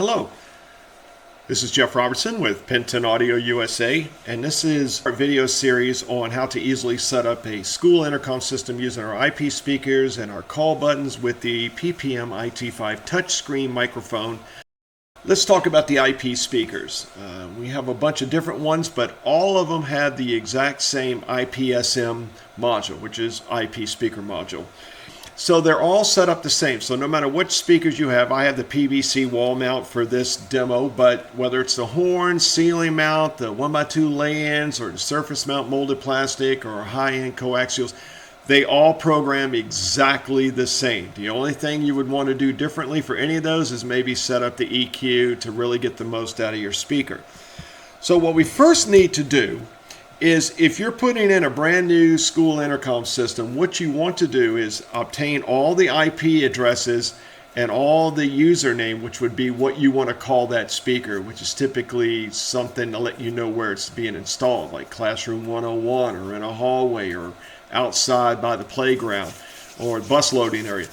Hello, this is Jeff Robertson with Penton Audio USA, and this is our video series on how to easily set up a school intercom system using our IP speakers and our call buttons with the PPM-IT5 touchscreen microphone. Let's talk about the IP speakers. We have a bunch of different ones, but all of them have the exact same IPSM module, which is IP speaker module. So they're all set up the same. So no matter which speakers you have, I have the PVC wall mount for this demo, but whether it's the horn, ceiling mount, the 1x2 lay-ins, or the surface mount molded plastic, or high-end coaxials, they all program exactly the same. The only thing you would want to do differently for any of those is maybe set up the EQ to really get the most out of your speaker. So what we first need to do is, if you're putting in a brand new school intercom system, what you want to do is obtain all the IP addresses and all the username, which would be what you want to call that speaker, which is typically something to let you know where it's being installed, like Classroom 101 or in a hallway or outside by the playground or bus loading area.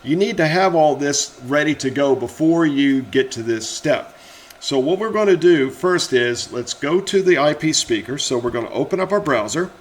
You need to have all this ready to go before you get to this step. So what we're going to do first is, let's go to the IP speaker. So we're going to open up our browser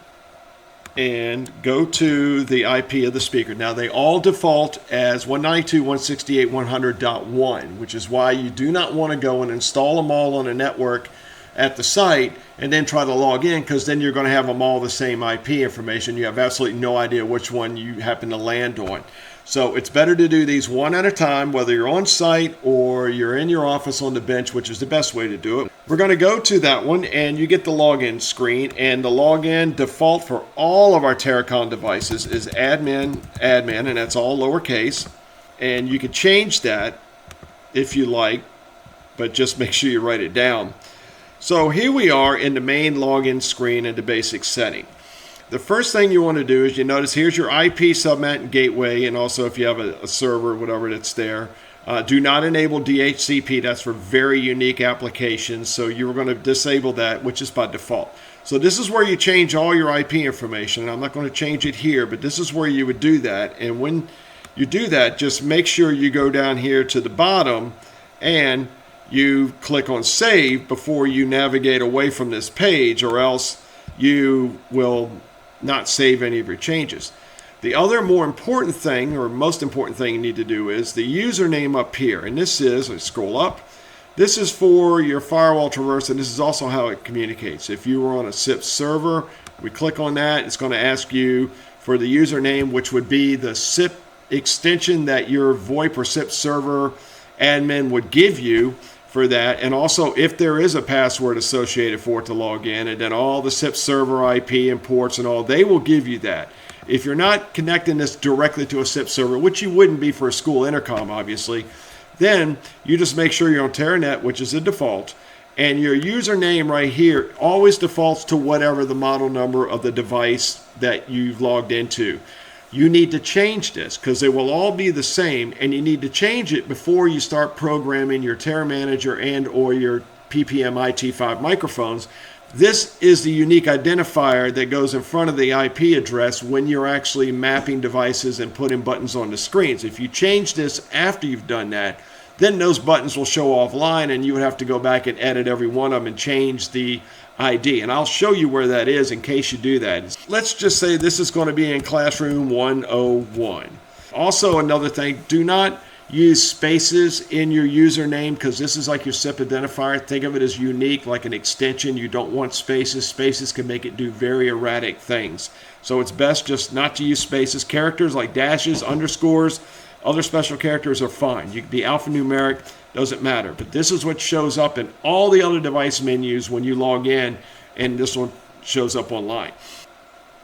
and go to the IP of the speaker. Now they all default as 192.168.100.1, which is why you do not want to go and install them all on a network at the site and then try to log in, because then you're going to have them all the same IP information. You have absolutely no idea which one you happen to land on. So it's better to do these one at a time, whether you're on site or you're in your office on the bench, which is the best way to do it. We're going to go to that one and you get the login screen, and the login default for all of our Intercom devices is admin, and that's all lowercase. And you can change that if you like, but just make sure you write it down. So here we are in the main login screen in the basic setting. The first thing you want to do is, you notice here's your IP subnet and gateway, and also if you have a server, whatever that's there. Do not enable DHCP. That's for very unique applications. So you're going to disable that, which is by default. So this is where you change all your IP information. I'm not going to change it here, but this is where you would do that. And when you do that, just make sure you go down here to the bottom and you click on save before you navigate away from this page, or else you will not save any of your changes. The other more important thing, or most important thing you need to do, is the username up here. And this is, let's scroll up, this is for your firewall traverse, and this is also how it communicates. If you were on a SIP server, we click on that, it's going to ask you for the username, which would be the SIP extension that your VoIP or SIP server admin would give you for that, and also if there is a password associated for it to log in, and then all the SIP server IP and ports and all, they will give you that. If you're not connecting this directly to a SIP server, which you wouldn't be for a school intercom obviously, then you just make sure you're on Terranet, which is the default, and your username right here always defaults to whatever the model number of the device that you've logged into. You need to change this because they will all be the same, and you need to change it before you start programming your Terra Manager and or your PPM-IT5 microphones. This is the unique identifier that goes in front of the IP address when you're actually mapping devices and putting buttons on the screens. If you change this after you've done that, then those buttons will show offline, and you would have to go back and edit every one of them and change the ID. And I'll show you where that is in case you do that. Let's just say this is going to be in Classroom 101. Also, another thing, do not use spaces in your username, because this is like your SIP identifier. Think of it as unique, like an extension. You don't want spaces. Spaces can make it do very erratic things. So it's best just not to use spaces. Characters like dashes, underscores, other special characters are fine. You can be alphanumeric, doesn't matter. But this is what shows up in all the other device menus when you log in, and this one shows up online.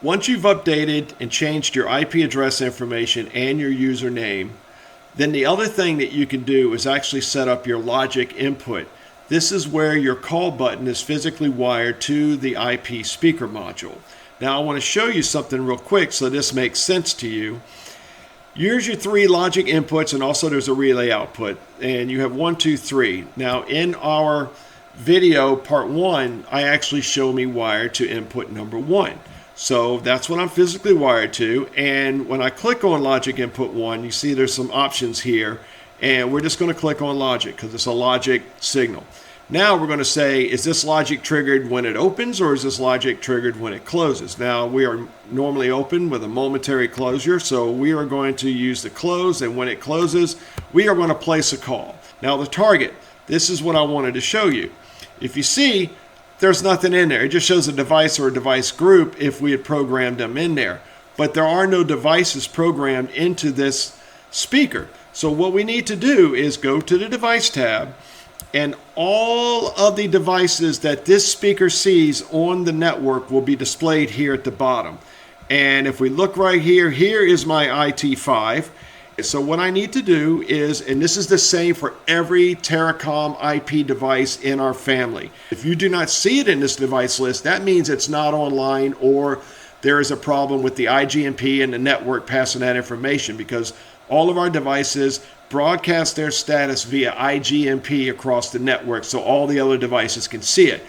Once you've updated and changed your IP address information and your username, then the other thing that you can do is actually set up your logic input. This is where your call button is physically wired to the IP speaker module. Now I want to show you something real quick so this makes sense to you. Here's your three logic inputs, and also there's a relay output, and you have 1, 2, 3. Now in our video part 1, I actually show me wired to input number 1. So that's what I'm physically wired to, and when I click on logic input 1, you see there's some options here, And we're just going to click on logic because it's a logic signal. Now we're going to say, is this logic triggered when it opens, or is this logic triggered when it closes? Now we are normally open with a momentary closure, so we are going to use the close, and when it closes, we are going to place a call. Now the target, this is what I wanted to show you. If you see, there's nothing in there. It just shows a device or a device group if we had programmed them in there. But there are no devices programmed into this speaker. So what we need to do is go to the device tab, and all of the devices that this speaker sees on the network will be displayed here at the bottom. And if we look right here, here is my IT5. So what I need to do is, and this is the same for every Intercom IP device in our family. If you do not see it in this device list, that means it's not online, or there is a problem with the IGMP and the network passing that information, because all of our devices broadcast their status via IGMP across the network so all the other devices can see it.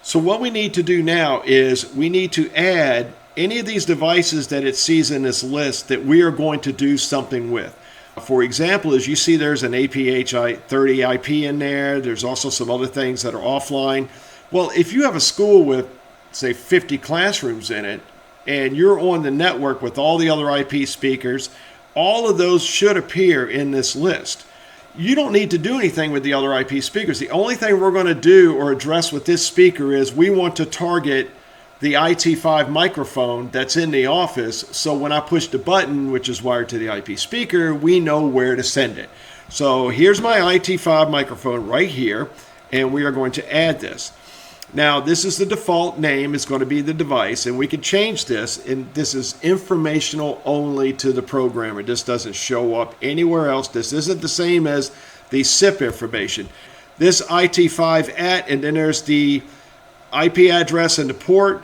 So what we need to do now is we need to add any of these devices that it sees in this list that we are going to do something with. For example, as you see, there's an PPM-IT5 IP in there. There's also some other things that are offline. Well, if you have a school with, say, 50 classrooms in it, and you're on the network with all the other IP speakers, all of those should appear in this list. You don't need to do anything with the other IP speakers. The only thing we're going to do or address with this speaker is we want to target the IT5 microphone that's in the office, so when I push the button, which is wired to the IP speaker, we know where to send it. So here's my IT5 microphone right here, and we are going to add this. Now, this is the default name. It's going to be the device, and we can change this, and this is informational only to the programmer. This doesn't show up anywhere else. This isn't the same as the SIP information. This IT5 at, and then there's the IP address and the port.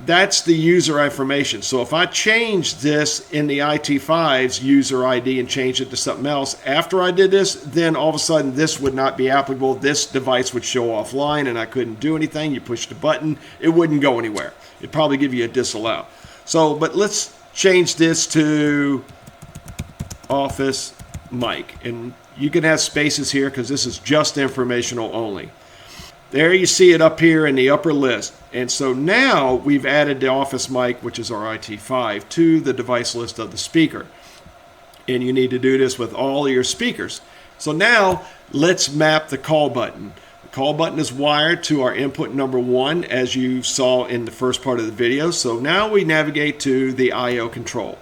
That's the user information. So if I change this in the IT5's user ID and change it to something else after I did this, then all of a sudden this would not be applicable. This device would show offline and I couldn't do anything. You push the button, it wouldn't go anywhere. It'd probably give you a disallow. So, but let's change this to office mic. And you can have spaces here because this is just informational only. There you see it up here in the upper list. And so now we've added the office mic, which is our IT5, to the device list of the speaker. And you need to do this with all of your speakers. So now let's map the call button. The call button is wired to our input number 1, as you saw in the first part of the video. So now we navigate to the I/O control.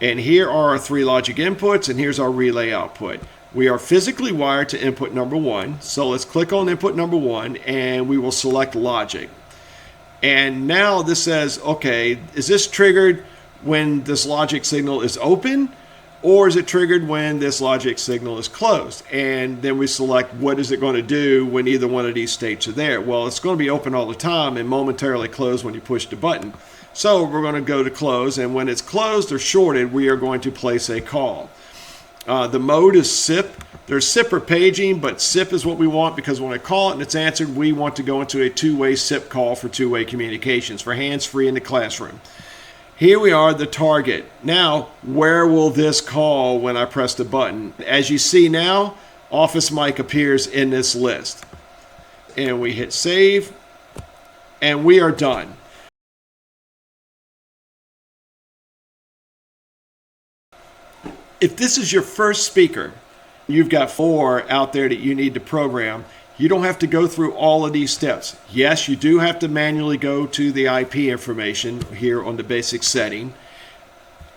And here are our 3 logic inputs, and here's our relay output. We are physically wired to input number 1, so let's click on input number 1 and we will select logic. And now this says, okay, is this triggered when this logic signal is open, or is it triggered when this logic signal is closed? And then we select what is it going to do when either one of these states are there. Well, it's going to be open all the time and momentarily closed when you push the button. So we're going to go to close, and when it's closed or shorted, we are going to place a call. The mode is SIP. There's SIP or paging, but SIP is what we want because when I call it and it's answered, we want to go into a two-way SIP call for two-way communications, for hands-free in the classroom. Here we are, the target. Now, where will this call when I press the button? As you see now, Office Mic appears in this list. And we hit save, and we are done. If this is your first speaker, you've got 4 out there that you need to program, you don't have to go through all of these steps. Yes, you do have to manually go to the IP information here on the basic setting.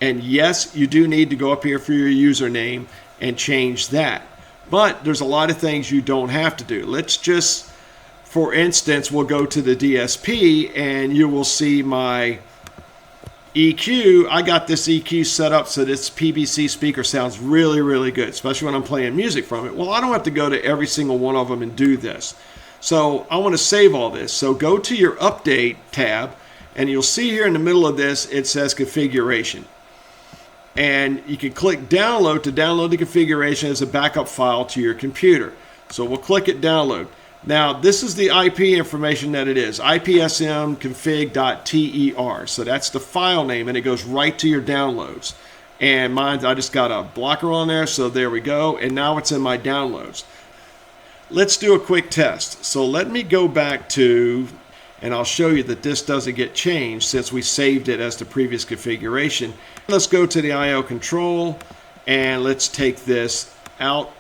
And yes, you do need to go up here for your username and change that. But there's a lot of things you don't have to do. Let's just, for instance, we'll go to the DSP and you will see my EQ. I got this EQ set up so this PVC speaker sounds really, really good, especially when I'm playing music from it. Well, I don't have to go to every single one of them and do this. So I want to save all this. So go to your Update tab, and you'll see here in the middle of this, it says Configuration. And you can click Download to download the configuration as a backup file to your computer. So we'll click it Download. Now, this is the IP information that it is, ipsmconfig.ter. So that's the file name, and it goes right to your downloads. And mine, I just got a blocker on there, so there we go. And now it's in my downloads. Let's do a quick test. So let me go back to, and I'll show you that this doesn't get changed since we saved it as the previous configuration. Let's go to the I/O control, and let's take this out.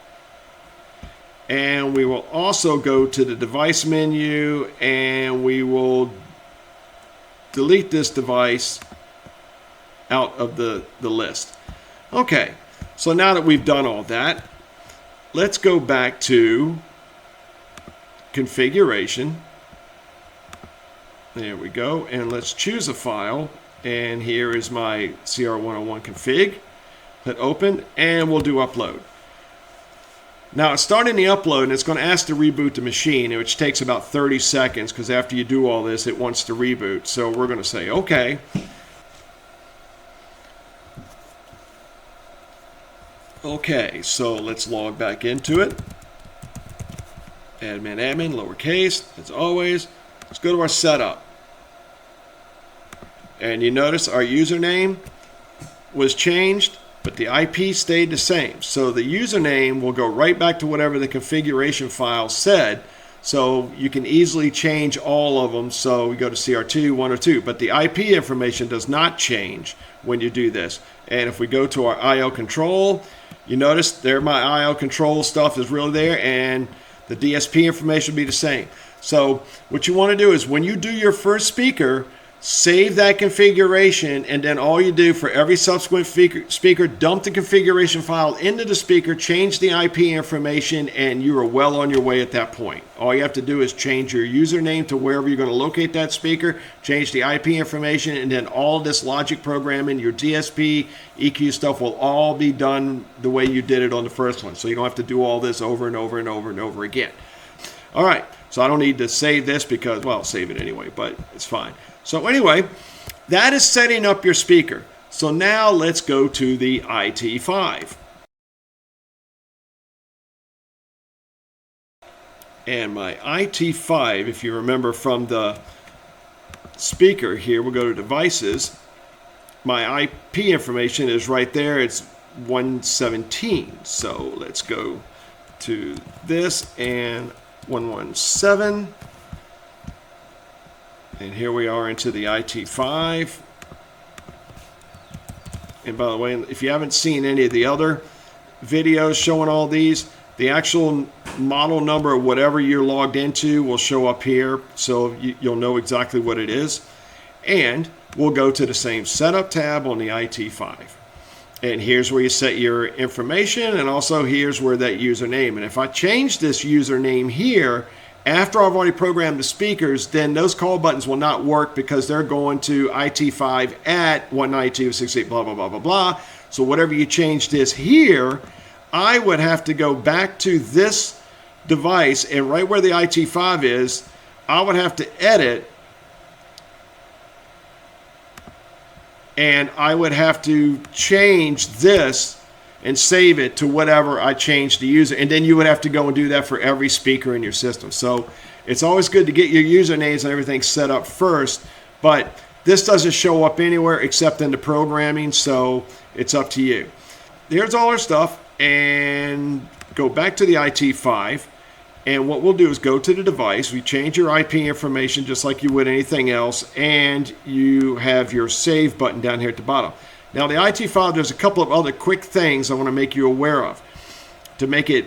And we will also go to the device menu, and we will delete this device out of the list. Okay, so now that we've done all that, let's go back to configuration. There we go, and let's choose a file, and here is my CR101 config. Hit open, and we'll do upload. Now it's starting the upload, and it's going to ask to reboot the machine, which takes about 30 seconds because after you do all this, it wants to reboot. So we're going to say okay. Okay, so let's log back into it. Admin, lowercase, as always. Let's go to our setup. And you notice our username was changed, but the IP stayed the same. So the username will go right back to whatever the configuration file said. So you can easily change all of them. So we go to CR2, 102, but the IP information does not change when you do this. And if we go to our I/O control, you notice there my I/O control stuff is really there, and the DSP information will be the same. So what you want to do is when you do your first speaker, save that configuration, and then all you do for every subsequent speaker, dump the configuration file into the speaker, change the IP information, and you are well on your way at that point. All you have to do is change your username to wherever you're going to locate that speaker, change the IP information, and then all this logic programming, your DSP, EQ stuff will all be done the way you did it on the first one. So you don't have to do all this over and over and over and over again. All right, so I don't need to save this because, well, I'll save it anyway, but it's fine. So anyway, that is setting up your speaker. So now let's go to the IT5. And my IT5, if you remember from the speaker here, we'll go to devices. My IP information is right there. It's 117. So let's go to this and 117. And here we are into the IT5. And by the way, if you haven't seen any of the other videos showing all these, the actual model number or whatever you're logged into will show up here, so you'll know exactly what it is. And we'll go to the same setup tab on the IT5. And here's where you set your information, and also here's where that username. And if I change this username here, after I've already programmed the speakers, then those call buttons will not work because they're going to IT5 at 192.168, blah, blah, blah, blah, blah. So whatever you change this here, I would have to go back to this device, and right where the IT5 is, I would have to edit, and I would have to change this and save it to whatever I changed the user. And then you would have to go and do that for every speaker in your system. So it's always good to get your usernames and everything set up first, but this doesn't show up anywhere except in the programming, so it's up to you. Here's all our stuff, and go back to the IT5, and what we'll do is go to the device, we change your IP information just like you would anything else, and you have your save button down here at the bottom. Now the IT5, there's a couple of other quick things I want to make you aware of to make it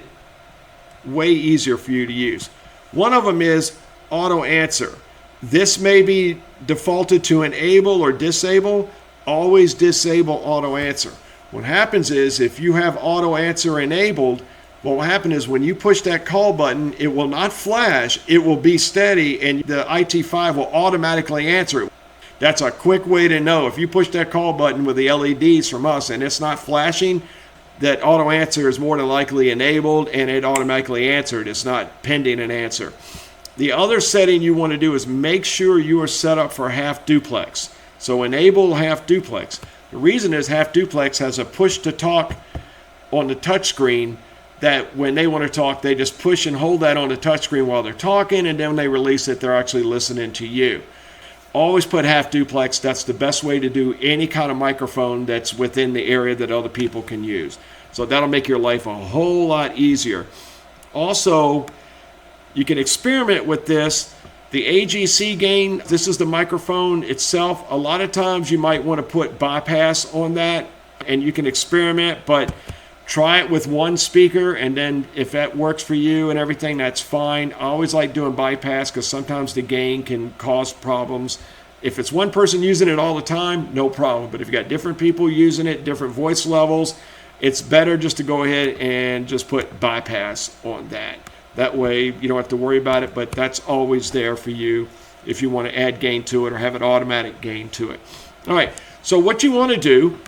way easier for you to use. One of them is auto answer. This may be defaulted to enable or disable. Always disable auto answer. What happens is if you have auto answer enabled, what will happen is when you push that call button, it will not flash, it will be steady, and the IT5 will automatically answer it. That's a quick way to know. If you push that call button with the LEDs from us and it's not flashing, that auto answer is more than likely enabled and it automatically answered. It's not pending an answer. The other setting you want to do is make sure you are set up for half duplex. So enable half duplex. The reason is half duplex has a push to talk on the touch screen that when they want to talk, they just push and hold that on the touch screen while they're talking, and then when they release it, they're actually listening to you. always put half duplex. That's the best way to do any kind of microphone that's within the area that other people can use. So that'll make your life a whole lot easier. Also, you can experiment with this. The AGC gain, this is the microphone itself. A lot of times you might want to put bypass on that, and you can experiment, but try it with one speaker, and then if that works for you and everything, that's fine. I always like doing bypass because sometimes the gain can cause problems. If it's one person using it all the time, no problem. But if you got different people using it, different voice levels, it's better just to go ahead and just put bypass on that. That way you don't have to worry about it, but that's always there for you if you want to add gain to it or have an automatic gain to it. All right, so what you want to do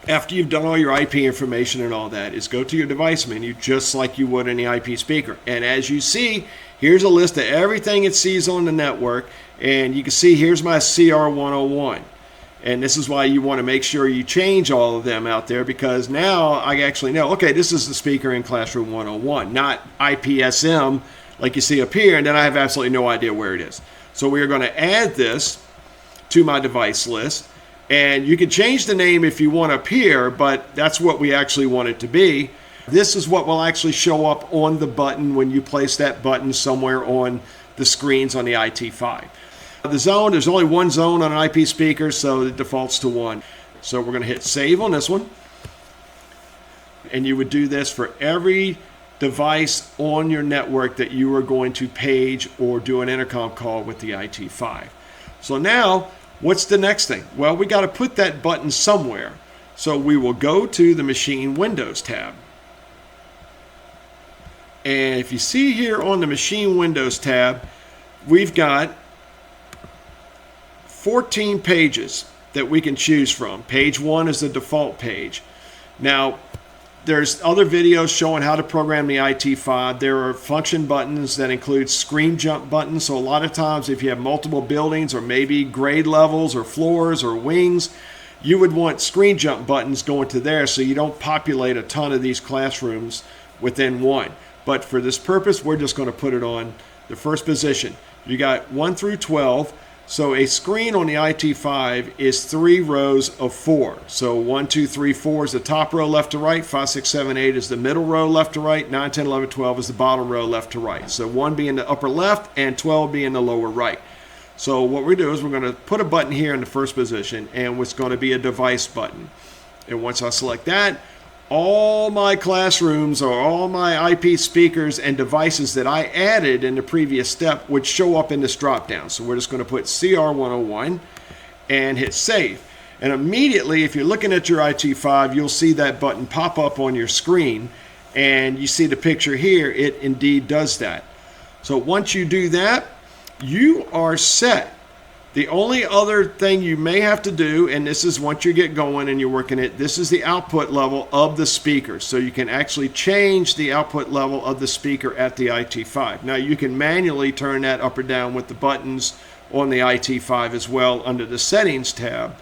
after you've done all your IP information and all that is go to your device menu just like you would any IP speaker. And as you see, here's a list of everything it sees on the network. And you can see here's my CR101. And this is why you want to make sure you change all of them out there, because now I actually know, okay, this is the speaker in Classroom 101, not IPSM like you see up here, and then I have absolutely no idea where it is. So we are going to add this to my device list, and you can change the name if you want up here, but that's what we actually want it to be. This is what will actually show up on the button when you place that button somewhere on the screens on the IT5. The zone, there's only one zone on an IP speaker, so it defaults to 1. So we're going to hit save on this one. And you would do this for every device on your network that you are going to page or do an intercom call with the IT5. So now, what's the next thing? Well, we got to put that button somewhere. So we will go to the Machine Windows tab. And if you see here on the Machine Windows tab, we've got 14 pages that we can choose from. Page 1 is the default page. Now, there's other videos showing how to program the IT5. There are function buttons that include screen jump buttons. So a lot of times if you have multiple buildings or maybe grade levels or floors or wings, you would want screen jump buttons going to there so you don't populate a ton of these classrooms within one. But for this purpose, we're just going to put it on the first position. You got 1 through 12. So a screen on the IT5 is 3 rows of 4. So 1, 2, 3, 4 is the top row left to right. 5, 6, 7, 8 is the middle row left to right. 9, 10, 11, 12 is the bottom row left to right. So 1 being the upper left and 12 being the lower right. So what we do is we're going to put a button here in the first position, and it's going to be a device button. And once I select that, all my classrooms or all my IP speakers and devices that I added in the previous step would show up in this drop down. So we're just going to put CR101 and hit save. And immediately, if you're looking at your IT5, you'll see that button pop up on your screen, and you see the picture here. It indeed does that. So once you do that, you are set. The only other thing you may have to do, and this is once you get going and you're working it, this is the output level of the speaker. So you can actually change the output level of the speaker at the IT5. Now you can manually turn that up or down with the buttons on the IT5 as well under the settings tab.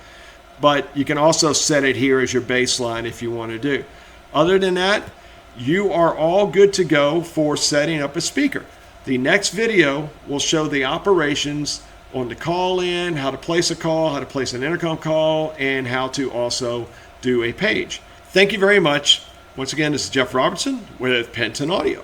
But you can also set it here as your baseline if you want to do. Other than that, you are all good to go for setting up a speaker. The next video will show the operations on the call in, how to place a call, how to place an intercom call, and how to also do a page. Thank you very much. Once again, this is Jeff Robertson with Penton Audio.